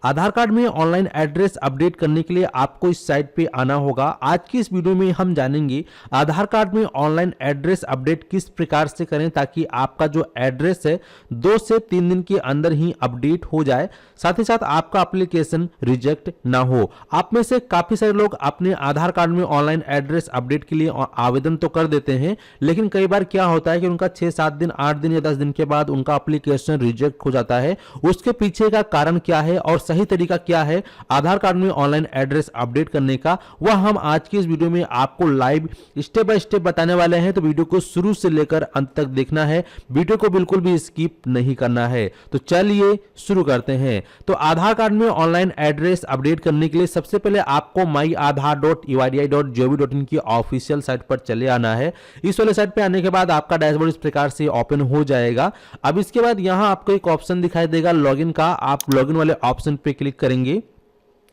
आधार card में online address update करने के लिए आपको इस साइट पे आना होगा। आज की इस वीडियो में हम जानेंगे आधार कार्ड में ऑनलाइन एड्रेस अपडेट किस प्रकार से करें ताकि आपका जो एड्रेस है 2 से 3 दिन के अंदर ही अपडेट हो जाए, साथ ही साथ आपका एप्लीकेशन रिजेक्ट ना हो। आप में से काफी सारे लोग अपने आधार कार्ड में ऑनलाइन एड्रेस अपडेट के लिए आवेदन तो कर देते हैं, लेकिन कई बार क्या होता है कि उनका 6-7 दिन, 8 दिन या 10 दिन के बाद उनका एप्लीकेशन रिजेक्ट हो जाता है। उसके पीछे का कारण क्या है और सही तरीका क्या है आधार कार्ड में ऑनलाइन एड्रेस अपडेट करने का, वह हम आज की इस वीडियो में आपको लाइव स्टेप बाय स्टेप बताने वाले हैं। तो वीडियो को शुरू से लेकर अंत तक देखना है, वीडियो को बिल्कुल भी स्किप नहीं करना है। तो चलिए शुरू करते हैं। तो आधार कार्ड में ऑनलाइन एड्रेस अपडेट करने के लिए सबसे पहले आपको myaadhar.udi.gov.in की ऑफिशियल साइट पर चले आना है। इस वाले साइट पे आने के बाद आपका डैशबोर्ड इस प्रकार से ओपन हो जाएगा। अब इसके बाद यहां आपको एक ऑप्शन दिखाई देगा लॉगिन का, आप लॉगिन वाले ऑप्शन पे क्लिक करेंगे।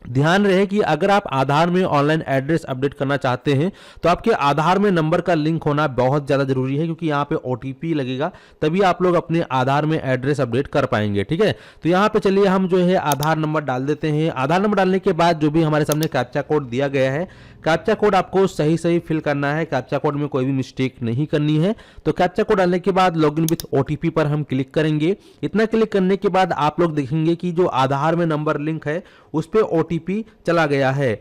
ध्यान रहे कि अगर आप आधार में ऑनलाइन एड्रेस अपडेट करना चाहते हैं तो आपके आधार में नंबर का लिंक होना बहुत ज्यादा जरूरी है, क्योंकि यहां पे ओटीपी लगेगा, तभी आप लोग अपने आधार में एड्रेस अपडेट कर पाएंगे। ठीक है, तो यहां पे चलिए हम जो है आधार नंबर डाल देते हैं। आधार नंबर डालने के बाद जो भी हमारे सामने कैप्चा कोड दिया गया है, कैप्चा कोड आपको सही सही फिल करना है, कैप्चा कोड में कोई भी मिस्टेक नहीं करनी है। तो कैप्चा कोड डालने के बाद लॉगिन विथ ओटीपी पर हम क्लिक करेंगे। इतना क्लिक करने के बाद आप लोग देखेंगे कि जो आधार में नंबर लिंक है उस पे ओटीपी चला गया है।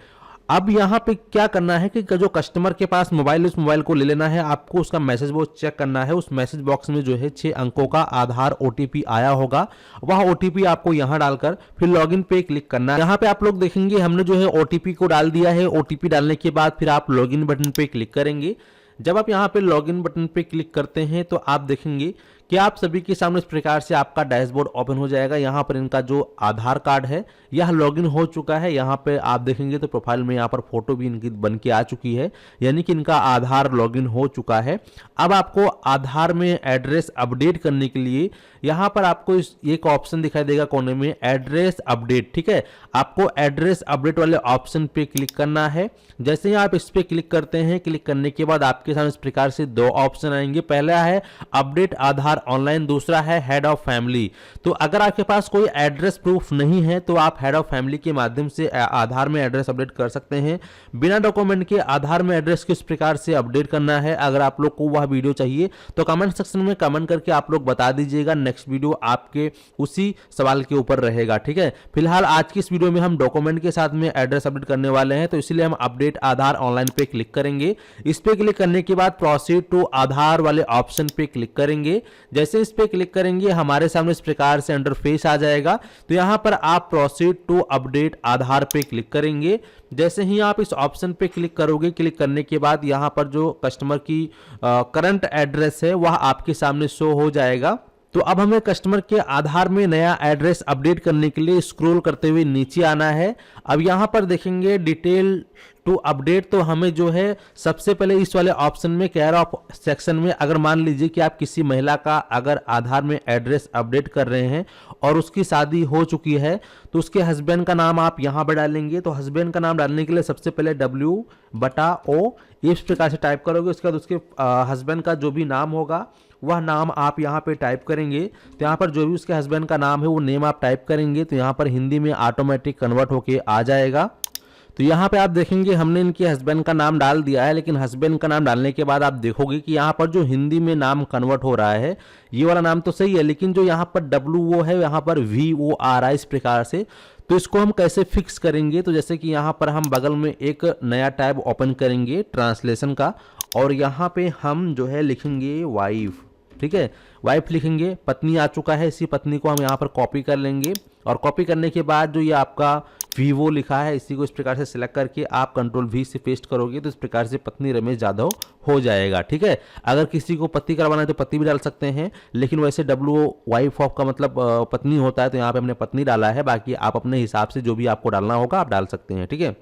अब यहां पे क्या करना है कि जो कस्टमर के पास मोबाइल, उस मोबाइल को ले लेना है, आपको उसका मैसेज बॉक्स चेक करना है। उस मैसेज बॉक्स में जो है 6 अंकों का आधार ओटीपी आया होगा, वह ओटीपी आपको यहां डालकर फिर लॉगिन पे क्लिक करना है। यहां पे आप लोग देखेंगे हमने जो है ओटीपी को डाल दिया है। ओटीपी डालने के बाद फिर आप लॉगिन बटन पे क्लिक करेंगे। जब आप यहां पे लॉगिन बटन पे क्लिक करते हैं तो आप देखेंगे कि आप सभी के सामने इस प्रकार से आपका डैशबोर्ड ओपन हो जाएगा। यहां पर इनका जो आधार कार्ड है यह लॉगिन हो चुका है। यहां पे आप देखेंगे तो प्रोफाइल में यहां पर फोटो भी इनकी बन के आ चुकी है, यानी कि इनका आधार लॉगिन हो चुका है। अब आपको आधार में एड्रेस अपडेट करने के लिए यहां पर आपको एक ऑप्शन दिखाई देगा कोने में, एड्रेस अपडेट। ठीक है, आपको एड्रेस अपडेट वाले ऑप्शन पे क्लिक करना है। जैसे ही आप इस पे क्लिक करते हैं, क्लिक करने के बाद आपके सामने इस प्रकार से 2 ऑप्शन आएंगे। पहला है अपडेट आधार ऑनलाइन, दूसरा है हेड ऑफ फैमिली। तो अगर आपके पास कोई एड्रेस प्रूफ नहीं है तो आप हेड ऑफ फैमिली के माध्यम से आधार में एड्रेस अपडेट कर सकते हैं। बिना डॉक्यूमेंट के आधार में एड्रेस किस प्रकार से अपडेट करना है, अगर आप लोग को वह वीडियो चाहिए तो कमेंट सेक्शन में कमेंट करके आप लोग बता दीजिएगा। नेक्स्ट वीडियो आपके उसी सवाल के ऊपर रहेगा। ठीक है, फिलहाल आज की इस वीडियो में हम डॉक्यूमेंट के साथ में एड्रेस अपडेट करने वाले हैं, तो इसलिए हम अपडेट आधार ऑनलाइन पे क्लिक करेंगे। इस पे क्लिक करने के बाद प्रोसीड टू आधार वाले ऑप्शन पे क्लिक करेंगे। जैसे इस पे क्लिक करेंगे हमारे सामने इस प्रकार से इंटरफेस आ जाएगा। तो यहां पर आप प्रोसीड टू अपडेट आधार पे क्लिक करेंगे। जैसे ही आप इस ऑप्शन पे क्लिक करोगे, क्लिक करने के बाद यहां पर जो कस्टमर की करंट एड्रेस है वह आपके सामने शो हो जाएगा। तो अब हमें कस्टमर के आधार में नया एड्रेस अपडेट करने के लिए स्क्रॉल करते हुए नीचे आना है। अब यहां पर देखेंगे डिटेल टू अपडेट, तो हमें जो है सबसे पहले इस वाले ऑप्शन में केयर ऑफ सेक्शन में, अगर मान लीजिए कि आप किसी महिला का अगर आधार में एड्रेस अपडेट कर रहे हैं और उसकी शादी हो चुकी है तो उसके हस्बैंड का नाम आप यहां पर डालेंगे। तो हस्बैंड का नाम डालने के लिए सबसे पहले W/O इस प्रकार से टाइप करोगे। उसके बाद उसके हस्बैंड का जो भी नाम होगा वह नाम आप यहाँ पे टाइप करेंगे। तो यहाँ पर जो भी उसके हस्बैंड का नाम है वो नेम आप टाइप करेंगे, तो यहाँ पर हिंदी में ऑटोमेटिक कन्वर्ट होके आ जाएगा। तो यहाँ पे आप देखेंगे हमने इनके हस्बैंड का नाम डाल दिया है, लेकिन हस्बैंड का नाम डालने के बाद आप देखोगे कि यहाँ पर जो हिंदी में नाम कन्वर्ट हो रहा है ये वाला नाम तो सही है, लेकिन जो यहाँ पर WO है यहाँ पर VOR इस प्रकार से। तो इसको हम कैसे फिक्स करेंगे, तो जैसे कि यहाँ पर हम बगल में एक नया टैब ओपन करेंगे ट्रांसलेशन का, और यहाँ पे हम जो है लिखेंगे वाइफ। ठीक है, वाइफ लिखेंगे, पत्नी आ चुका है, इसी पत्नी को हम यहाँ पर कॉपी कर लेंगे। और कॉपी करने के बाद जो ये आपका वीवो लिखा है इसी को इस प्रकार से सिलेक्ट करके आप Ctrl+V से पेस्ट करोगे तो इस प्रकार से पत्नी रमेश जाधव हो जाएगा। ठीक है, अगर किसी को पति करवाना है तो पति भी डाल सकते हैं, लेकिन वैसे WO वाइफ ऑफ का मतलब पत्नी होता है, तो यहाँ पे हमने पत्नी डाला है। बाकी आप अपने हिसाब से जो भी आपको डालना होगा आप डाल सकते हैं। ठीक है,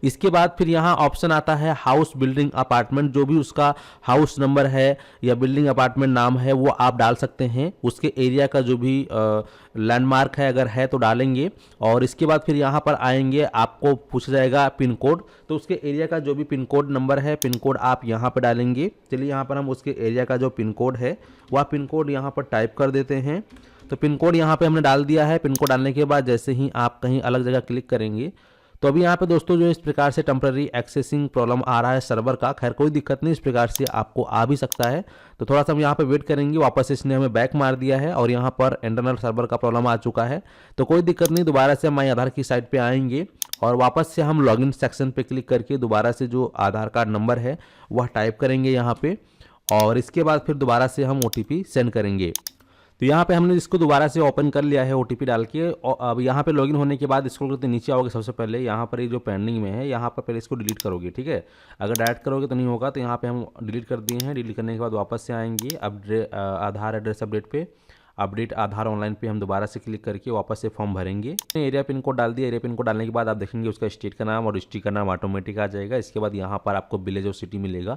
इसके बाद फिर यहाँ ऑप्शन आता है हाउस बिल्डिंग अपार्टमेंट, जो भी उसका हाउस नंबर है या बिल्डिंग अपार्टमेंट नाम है वो आप डाल सकते हैं। उसके एरिया का जो भी लैंडमार्क है अगर है तो डालेंगे। और इसके बाद फिर यहाँ पर आएंगे, आपको पूछा जाएगा पिन कोड, तो उसके एरिया का जो भी पिन कोड नंबर है पिन कोड आप यहाँ पर डालेंगे। चलिए यहाँ पर हम उसके एरिया का जो पिन कोड है वह पिन कोड यहाँ पर टाइप कर देते हैं। तो पिन कोड यहाँ पे हमने डाल दिया है। पिन कोड डालने के बाद जैसे ही आप कहीं अलग जगह क्लिक करेंगे तो अभी यहाँ पे दोस्तों जो इस प्रकार से टेम्पररी एक्सेसिंग प्रॉब्लम आ रहा है सर्वर का। खैर कोई दिक्कत नहीं, इस प्रकार से आपको आ भी सकता है। तो थोड़ा सा हम यहाँ पे वेट करेंगे। वापस इसने हमें बैक मार दिया है और यहाँ पर इंटरनल सर्वर का प्रॉब्लम आ चुका है। तो कोई दिक्कत नहीं, दोबारा से हम माई आधार की साइट पे आएंगे और वापस से हम लॉगिन सेक्शन पे क्लिक करके दोबारा से जो आधार कार्ड नंबर है वह टाइप करेंगे यहाँ पे, और इसके बाद फिर दोबारा से हम OTP सेंड करेंगे। तो यहाँ पे हमने इसको दोबारा से ओपन कर लिया है OTP डाल के। और अब यहाँ पे लॉगिन होने के बाद स्क्रॉल करते नीचे आओगे, सबसे पहले यहाँ पर ये जो पेंडिंग में है यहाँ पर पहले इसको डिलीट करोगे, ठीक है। अगर डायरेक्ट करोगे तो नहीं होगा, तो यहाँ पे हम डिलीट कर दिए हैं। डिलीट करने के बाद वापस से आएंगे आधार एड्रेस अपडेट पे, अपडेट आधार ऑनलाइन पे हम दोबारा से क्लिक करके वापस से फॉर्म भरेंगे। एरिया पिन कोड डाल दिया। एरिया पिन कोड डालने के बाद आप देखेंगे उसका स्टेट का नाम और डिस्ट्रिक्ट का नाम ऑटोमेटिक आ जाएगा। इसके बाद यहाँ पर आपको विलेज और सिटी मिलेगा,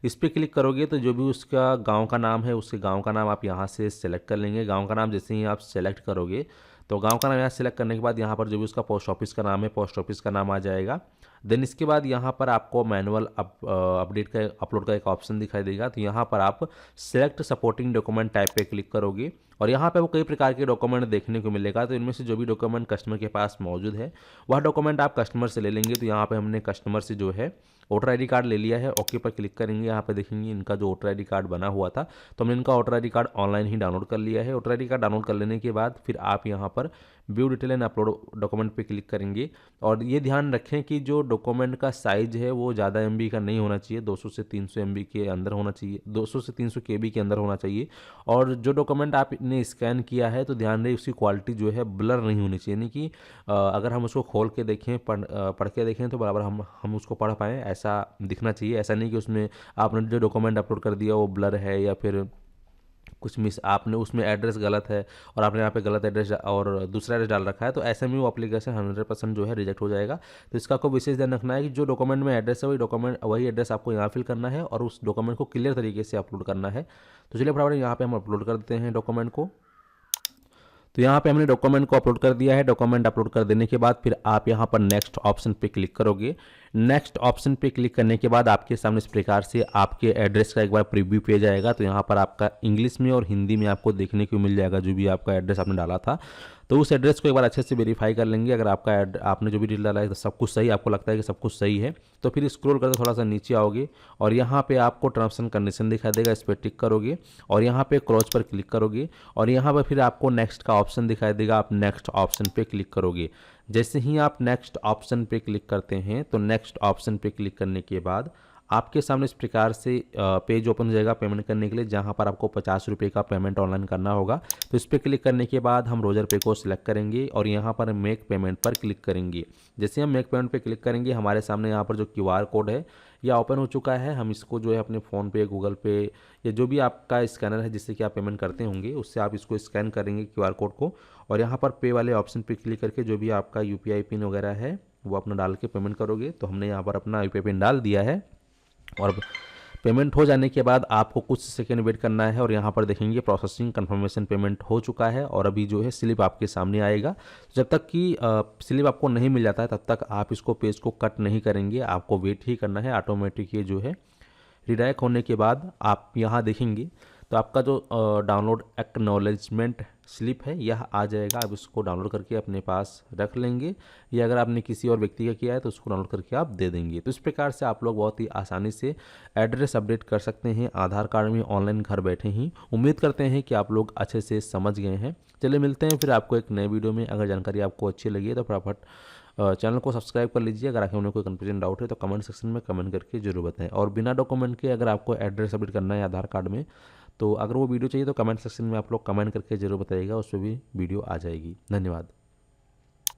इस पर क्लिक करोगे तो जो भी उसका गांव का नाम है उसके गांव का नाम आप यहाँ से सेलेक्ट कर लेंगे। गांव का नाम जैसे ही आप सेलेक्ट करोगे तो गांव का नाम यहाँ सेलेक्ट करने के बाद यहाँ पर जो भी उसका पोस्ट ऑफिस का नाम है पोस्ट ऑफिस का नाम आ जाएगा। देन इसके बाद यहाँ पर आपको मैनुअल अपडेट का अपलोड का एक ऑप्शन दिखाई देगा। तो यहाँ पर आप सेलेक्ट सपोर्टिंग डॉक्यूमेंट टाइप पे क्लिक करोगे और यहाँ पे वो कई प्रकार के डॉक्यूमेंट देखने को मिलेगा। तो इनमें से जो भी डॉक्यूमेंट कस्टमर के पास मौजूद है वह डॉक्यूमेंट आप कस्टमर से ले लेंगे। तो यहाँ पे हमने कस्टमर से जो है वोटर ID कार्ड ले लिया है। ओके पर क्लिक करेंगे। यहाँ पे देखेंगे इनका जो वोटर ID कार्ड बना हुआ था तो हमने इनका वोटर ID कार्ड ऑनलाइन ही डाउनलोड कर लिया है। वोटर ID कार्ड डाउनलोड कर लेने के बाद फिर आप यहाँ पर view detail and upload document पे क्लिक करेंगे। और ये ध्यान रखें कि जो डॉक्यूमेंट का साइज है वो ज़्यादा MB का नहीं होना चाहिए, 200 से 300 MB के अंदर होना चाहिए, 200 से 300 KB के अंदर होना चाहिए। और जो डॉक्यूमेंट आपने स्कैन किया है तो ध्यान रहे उसकी क्वालिटी जो है ब्लर नहीं होनी चाहिए, यानी कि अगर हम उसको खोल के देखें पढ़ के देखें तो बराबर हम उसको पढ़ पाएँ ऐसा दिखना चाहिए। ऐसा नहीं कि उसमें आपने जो डॉक्यूमेंट अपलोड कर दिया वो ब्लर है या फिर कुछ मिस आपने उसमें एड्रेस गलत है और आपने यहाँ पे गलत एड्रेस और दूसरा एड्रेस डाल रखा है तो ऐसे में वो एप्लीकेशन 100% जो है रिजेक्ट हो जाएगा। तो इसका आपको विशेष ध्यान रखना है कि जो डॉक्यूमेंट में एड्रेस है वही एड्रेस आपको यहाँ फिल करना है और उस डॉक्यूमेंट को क्लियर तरीके से अपलोड करना है। तो चलिए फटाफट यहाँ पे हम अपलोड कर देते हैं डॉक्यूमेंट को। तो यहाँ पे हमने डॉक्यूमेंट को अपलोड कर दिया है। डॉक्यूमेंट अपलोड कर देने के बाद फिर आप यहाँ पर नेक्स्ट ऑप्शन पे क्लिक करोगे। नेक्स्ट ऑप्शन पे क्लिक करने के बाद आपके सामने इस प्रकार से आपके एड्रेस का एक बार प्रीव्यू पेज आएगा। तो यहाँ पर आपका इंग्लिश में और हिंदी में आपको देखने को मिल जाएगा जो भी आपका एड्रेस आपने डाला था। तो उस एड्रेस को एक बार अच्छे से वेरीफाई कर लेंगे। अगर आपका आपने जो भी डिटेल डाला है तो सब कुछ सही, आपको लगता है कि सब कुछ सही है तो फिर स्क्रॉल करके थोड़ा सा नीचे आओगे और यहाँ पे आपको टर्म्स एंड कंडीशन दिखाई देगा, इस पर टिक करोगे और यहाँ पे क्रॉस पर क्लिक करोगे और यहाँ पर फिर आपको नेक्स्ट का ऑप्शन दिखाई देगा। आप नेक्स्ट ऑप्शन पे क्लिक करोगे। जैसे ही आप नेक्स्ट ऑप्शन पे क्लिक करते हैं तो नेक्स्ट ऑप्शन पे क्लिक करने के बाद आपके सामने इस प्रकार से पेज ओपन हो जाएगा पेमेंट करने के लिए, जहां पर आपको 50 रुपये का पेमेंट ऑनलाइन करना होगा। तो इस पर क्लिक करने के बाद हम रोजर पे को सिलेक्ट करेंगे और यहां पर मेक पेमेंट पर क्लिक करेंगे। जैसे हम मेक पेमेंट पे क्लिक करेंगे हमारे सामने यहाँ पर जो QR कोड है यह ओपन हो चुका है। हम इसको जो है अपने फ़ोन पे, गूगल पे या जो भी आपका स्कैनर है जिससे कि आप पेमेंट करते होंगे उससे आप इसको स्कैन करेंगे QR कोड को और यहाँ पर पे वाले ऑप्शन पे क्लिक करके जो भी आपका UPI पिन वगैरह है वो अपना डाल के पेमेंट करोगे। तो हमने यहाँ पर अपना UPI पिन डाल दिया है और पेमेंट हो जाने के बाद आपको कुछ सेकंड वेट करना है और यहाँ पर देखेंगे प्रोसेसिंग कंफर्मेशन पेमेंट हो चुका है और अभी जो है स्लिप आपके सामने आएगा। जब तक कि स्लिप आपको नहीं मिल जाता है तब तक आप इसको पेज को कट नहीं करेंगे, आपको वेट ही करना है। ऑटोमेटिक ये जो है रिडायरेक्ट होने के बाद आप यहाँ देखेंगे तो आपका जो डाउनलोड एक्नॉलेजमेंट स्लिप है यह आ जाएगा। आप इसको डाउनलोड करके अपने पास रख लेंगे या अगर आपने किसी और व्यक्ति का किया है तो उसको डाउनलोड करके आप दे देंगे। तो इस प्रकार से आप लोग बहुत ही आसानी से एड्रेस अपडेट कर सकते हैं आधार कार्ड में ऑनलाइन घर बैठे ही। उम्मीद करते हैं कि आप लोग अच्छे से समझ गए हैं। चलिए मिलते हैं फिर आपको एक नए वीडियो में। अगर जानकारी आपको अच्छी लगी है तो फटाफट चैनल को सब्सक्राइब कर लीजिए। अगर आपके कोई कन्फ्यूजन डाउट है तो कमेंट सेक्शन में कमेंट करके जरूर बताएं। और बिना डॉक्यूमेंट के अगर आपको एड्रेस अपडेट करना है आधार कार्ड में तो अगर वो वीडियो चाहिए तो कमेंट सेक्शन में आप लोग कमेंट करके जरूर बताइएगा, उस पर भी वीडियो आ जाएगी। धन्यवाद।